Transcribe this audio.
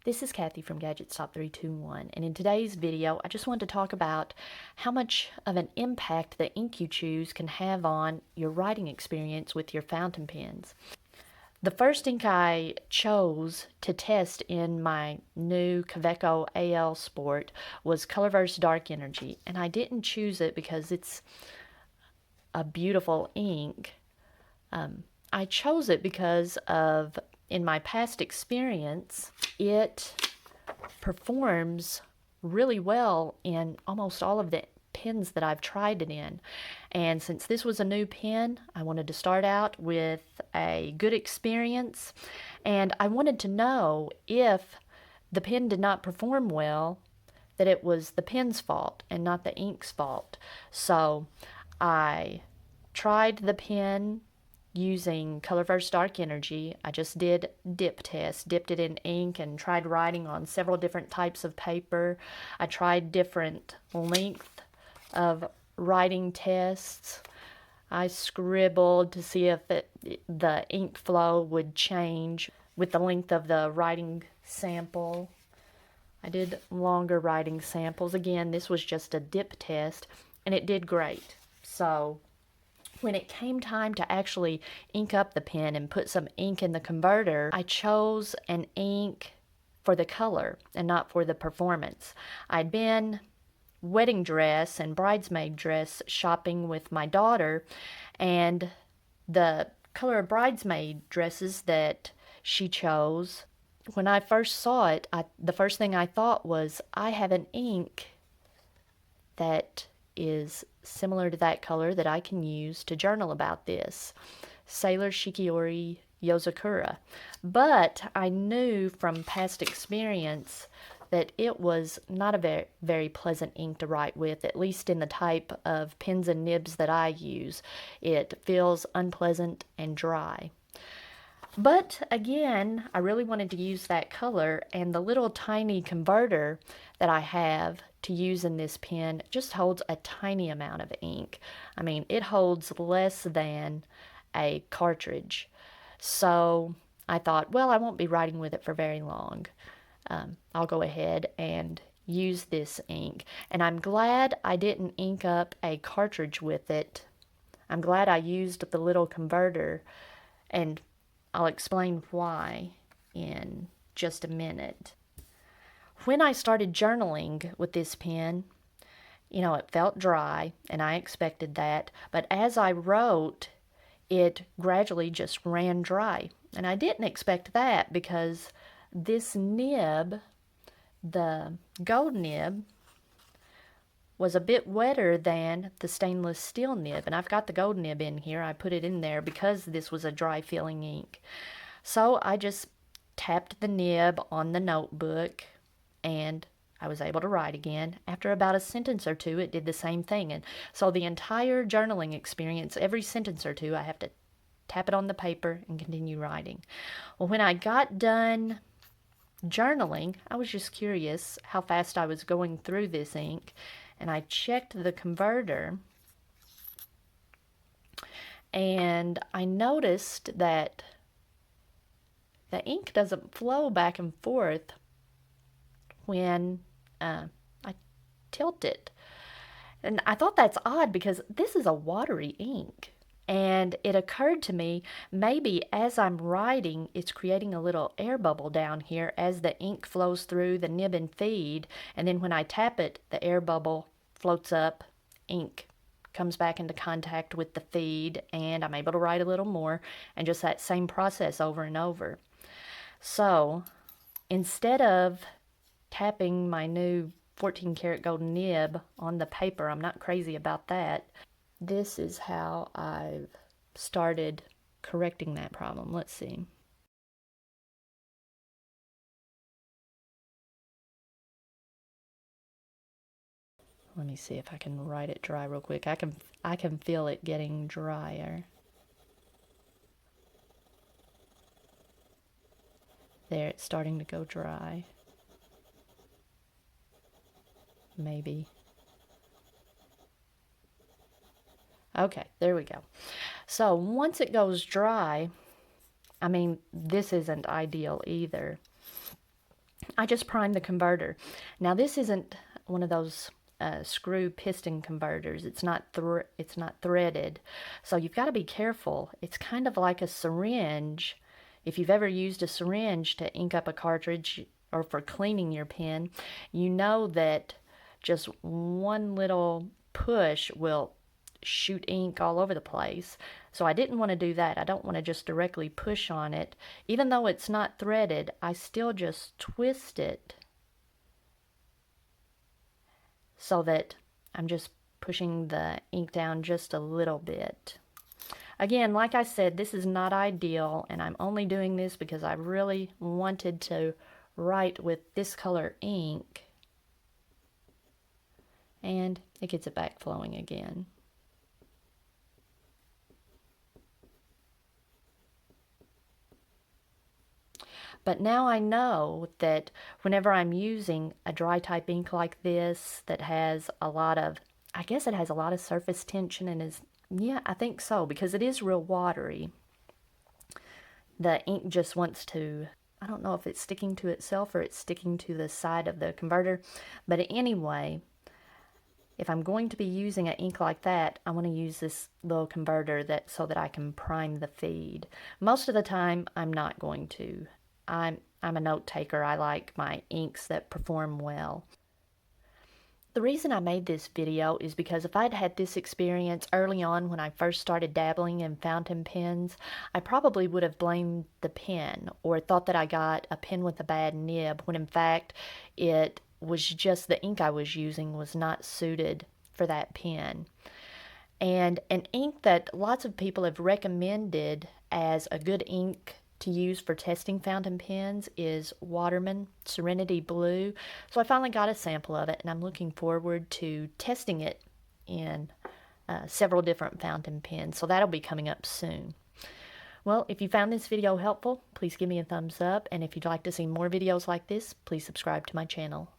This is Kathy from Gadgets Top 321, and in today's video I just wanted to talk about how much of an impact the ink you choose can have on your writing experience with your fountain pens. The first ink I chose to test in my new Kaweco AL Sport was Colorverse Dark Energy, and I didn't choose it because it's a beautiful ink. I chose it because of, in my past experience, it performs really well in almost all of the pens that I've tried it in. And since this was a new pen, I wanted to start out with a good experience, and I wanted to know if the pen did not perform well, that it was the pen's fault and not the ink's fault. So I tried the pen using Colorverse Dark Energy. I just did dip tests, dipped it in ink and tried writing on several different types of paper. I tried different length of writing tests. I scribbled to see if the ink flow would change with the length of the writing sample. I did longer writing samples. Again, this was just a dip test, and it did great. So when it came time to actually ink up the pen and put some ink in the converter, I chose an ink for the color and not for the performance. I'd been wedding dress and bridesmaid dress shopping with my daughter, and the color of bridesmaid dresses that she chose, when I first saw it, the first thing I thought was, I have an ink that is similar to that color that I can use to journal about this, Sailor Shikiori Yozakura. But I knew from past experience that it was not a very, very pleasant ink to write with, at least in the type of pens and nibs that I use. It feels unpleasant and dry. But again, I really wanted to use that color, and the little tiny converter that I have to use in this pen just holds a tiny amount of ink. I mean, it holds less than a cartridge. So I thought, well, I won't be writing with it for very long. I'll go ahead and use this ink. And I'm glad I didn't ink up a cartridge with it. I'm glad I used the little converter, and I'll explain why in just a minute. When I started journaling with this pen, it felt dry, and I expected that, but as I wrote, it gradually just ran dry. And I didn't expect that because this nib, the gold nib, was a bit wetter than the stainless steel nib, and I've got the gold nib in here. I put it in there because this was a dry feeling ink. So I just tapped the nib on the notebook, and I was able to write again. After about a sentence or two, it did the same thing. And so the entire journaling experience, every sentence or two, I have to tap it on the paper and continue writing. Well, when I got done journaling, I was just curious how fast I was going through this ink, and I checked the converter, and I noticed that the ink doesn't flow back and forth when I tilt it. And I thought that's odd because this is a watery ink. And it occurred to me, maybe as I'm writing, it's creating a little air bubble down here as the ink flows through the nib and feed. And then when I tap it, the air bubble floats up, ink comes back into contact with the feed, and I'm able to write a little more, and just that same process over and over. So instead of tapping my new 14 karat gold nib on the paper, I'm not crazy about that. This is how I've started correcting that problem. Let's see. Let me see if I can write it dry real quick. I can feel it getting drier. There, it's starting to go dry. Maybe. Okay, there we go. So once it goes dry, I mean, this isn't ideal either. I just prime the converter. Now this isn't one of those screw piston converters. It's not threaded, so you've got to be careful. It's kind of like a syringe. If you've ever used a syringe to ink up a cartridge or for cleaning your pen, you know that just one little push will shoot ink all over the place. So I didn't want to do that. I don't want to just directly push on it. Even though it's not threaded, I still just twist it so that I'm just pushing the ink down just a little bit. Again, like I said, this is not ideal, and I'm only doing this because I really wanted to write with this color ink. And it gets it back flowing again. But now I know that whenever I'm using a dry type ink like this that has a lot of, I guess it has a lot of surface tension and is, yeah, I think so, because it is real watery. The ink just wants to, I don't know if it's sticking to itself or it's sticking to the side of the converter. But anyway, if I'm going to be using an ink like that, I want to use this little converter so that I can prime the feed. Most of the time, I'm not going to. I'm a note taker. I like my inks that perform well. The reason I made this video is because if I'd had this experience early on when I first started dabbling in fountain pens, I probably would have blamed the pen or thought that I got a pen with a bad nib, when in fact it was just the ink I was using was not suited for that pen. And an ink that lots of people have recommended as a good ink to use for testing fountain pens is Waterman Serenity Blue. So I finally got a sample of it, and I'm looking forward to testing it in several different fountain pens. So that'll be coming up soon. Well, if you found this video helpful, please give me a thumbs up, and if you'd like to see more videos like this, please subscribe to my channel.